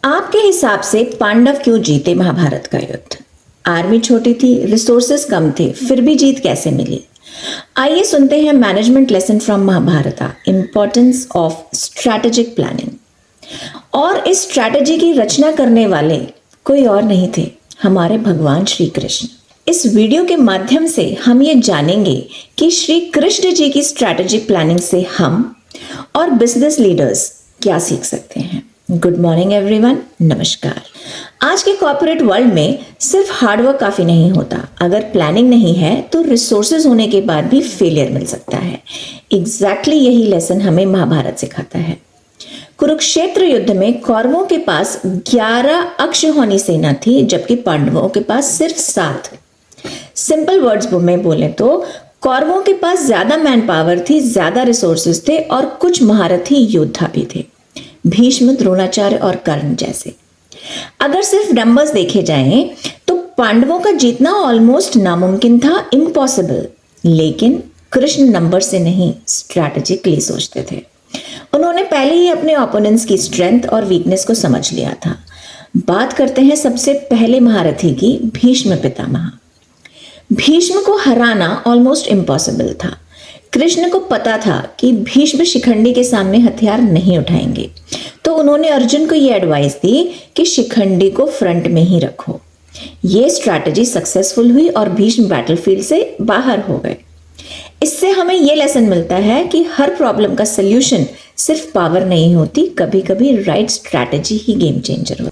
आपके हिसाब से पांडव क्यों जीते महाभारत का युद्ध? आर्मी छोटी थी, रिसोर्सेस कम थे, फिर भी जीत कैसे मिली? आइए सुनते हैं management lesson from Mahabharata, importance of strategic planning. और इस स्ट्रैटेजी की रचना करने वाले कोई और नहीं थे, हमारे भगवान श्री कृष्ण। इस वीडियो के माध्यम से हम ये जानेंगे कि श्री कृष्ण जी की स्ट्रैटेजिक प्लानिंग से हम और बिजनेस लीडर्स क्या सीख सकते हैं। गुड मॉर्निंग एवरीवन, नमस्कार। आज के कॉर्पोरेट वर्ल्ड में सिर्फ हार्डवर्क काफी नहीं होता, अगर प्लानिंग नहीं है तो रिसोर्सेज होने के बाद भी फेलियर मिल सकता है। एग्जैक्टली यही लेसन हमें महाभारत सिखाता है। कुरुक्षेत्र युद्ध में कौरवों के पास 11 अक्षौहिणी सेना थी, जबकि पांडवों के पास सिर्फ 7। सिंपल वर्ड्स में बोले तो कौरवों के पास ज्यादा मैन पावर थी, ज्यादा रिसोर्सेज थे और कुछ महारथी योद्धा भी थे, भीष्म, द्रोणाचार्य और कर्ण जैसे। अगर सिर्फ नंबर्स देखे जाएं तो पांडवों का जीतना ऑलमोस्ट नामुमकिन था, इम्पॉसिबल। लेकिन कृष्ण नंबर से नहीं, स्ट्रैटेजिकली सोचते थे। उन्होंने पहले ही अपने ओपोनेंट्स की स्ट्रेंथ और वीकनेस को समझ लिया था। बात करते हैं सबसे पहले महारथी की, भीष्म पितामह। भीष्म को हराना ऑलमोस्ट इम्पॉसिबल था। कृष्ण को पता था कि भीष्म शिखंडी के सामने हथियार नहीं उठाएंगे, तो उन्होंने अर्जुन को यह एडवाइस दी कि शिखंडी को फ्रंट में ही रखो। यह स्ट्रैटेजी सक्सेसफुल हुई और भीष्म बैटलफील्ड से बाहर हो गए। इससे हमें यह लेसन मिलता है कि हर प्रॉब्लम का सल्यूशन सिर्फ पावर नहीं होती, कभी कभी राइट स्ट्रैटेजी ही गेम चेंजर होती।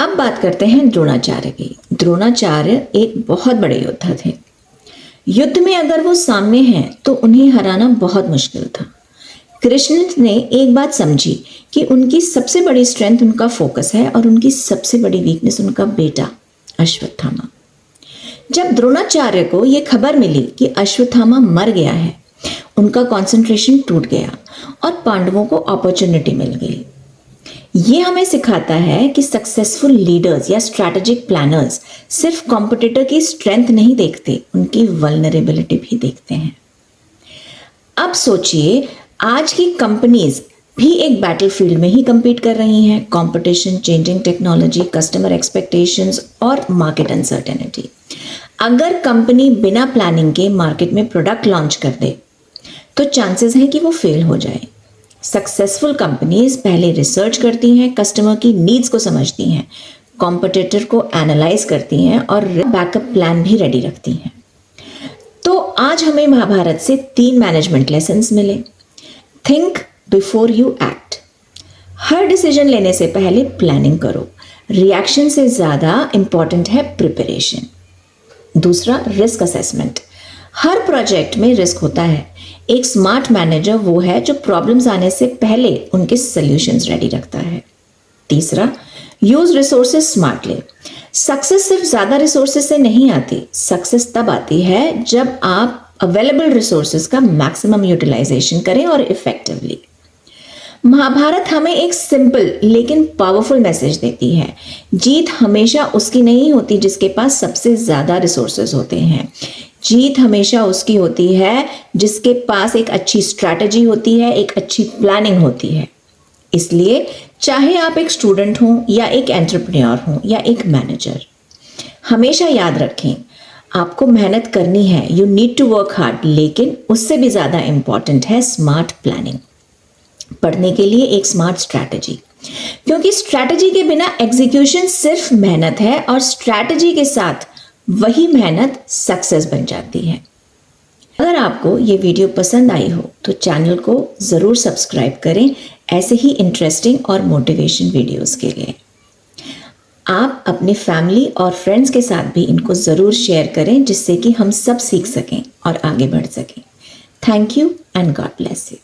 अब बात करते हैं द्रोणाचार्य की। द्रोणाचार्य एक बहुत बड़े योद्धा थे। युद्ध में अगर वो सामने हैं तो उन्हें हराना बहुत मुश्किल था। कृष्ण ने एक बात समझी कि उनकी सबसे बड़ी स्ट्रेंथ उनका फोकस है और उनकी सबसे बड़ी वीकनेस उनका बेटा अश्वत्थामा। जब द्रोणाचार्य को यह खबर मिली कि अश्वत्थामा मर गया है, उनका कंसंट्रेशन टूट गया और पांडवों को अपॉर्चुनिटी मिल गई। ये हमें सिखाता है कि सक्सेसफुल लीडर्स या स्ट्रैटेजिक प्लानर्स सिर्फ कॉम्पिटिटर की स्ट्रेंथ नहीं देखते, उनकी वल्नरेबिलिटी भी देखते हैं। अब सोचिए, आज की कंपनीज भी एक बैटलफील्ड में ही compete कर रही हैं। Competition, changing technology, customer expectations और मार्केट अनसर्टेनिटी। अगर कंपनी बिना प्लानिंग के मार्केट में प्रोडक्ट लॉन्च कर दे तो चांसेस हैं कि वो फेल हो जाए। सक्सेसफुल कंपनीज पहले रिसर्च करती हैं, कस्टमर की नीड्स को समझती हैं, कॉम्पिटिटर को एनालाइज करती हैं और बैकअप प्लान भी रेडी रखती हैं। तो आज हमें महाभारत से 3 मैनेजमेंट लेसन्स मिले। Think before you act. Her decision लेने से पहले प्लानिंग करो। रिएक्शन से ज्यादा इंपॉर्टेंट है प्रिपरेशन। दूसरा, रिस्क असेसमेंट। हर प्रोजेक्ट में रिस्क होता है। एक स्मार्ट मैनेजर वो है जो प्रॉब्लम्स आने से पहले उनके सॉल्यूशंस रेडी रखता है। तीसरा, यूज रिसोर्सेज स्मार्टली। सक्सेस सिर्फ ज्यादा रिसोर्सेज से नहीं आती, सक्सेस तब आती है जब आप अवेलेबल रिसोर्सेज का मैक्सिमम यूटिलाइजेशन करें और इफेक्टिवली। महाभारत हमें एक सिंपल लेकिन पावरफुल मैसेज देती है। जीत हमेशा उसकी नहीं होती जिसके पास सबसे ज्यादा रिसोर्सेज होते हैं। जीत हमेशा उसकी होती है जिसके पास एक अच्छी स्ट्रैटेजी होती है, एक अच्छी प्लानिंग होती है। इसलिए चाहे आप एक स्टूडेंट हों या एक एंटरप्रेन्योर हों या एक मैनेजर, हमेशा याद रखें, आपको मेहनत करनी है, you need to work hard, लेकिन उससे भी ज्यादा इंपॉर्टेंट है स्मार्ट प्लानिंग। पढ़ने के लिए एक स्मार्ट स्ट्रैटेजी, क्योंकि स्ट्रैटेजी के बिना एग्जीक्यूशन सिर्फ मेहनत है और स्ट्रैटेजी के साथ वही मेहनत सक्सेस बन जाती है। अगर आपको ये वीडियो पसंद आई हो तो चैनल को जरूर सब्सक्राइब करें, ऐसे ही इंटरेस्टिंग और मोटिवेशन वीडियोस के लिए। आप अपने फैमिली और फ्रेंड्स के साथ भी इनको जरूर शेयर करें, जिससे कि हम सब सीख सकें और आगे बढ़ सकें। Thank you and God bless you.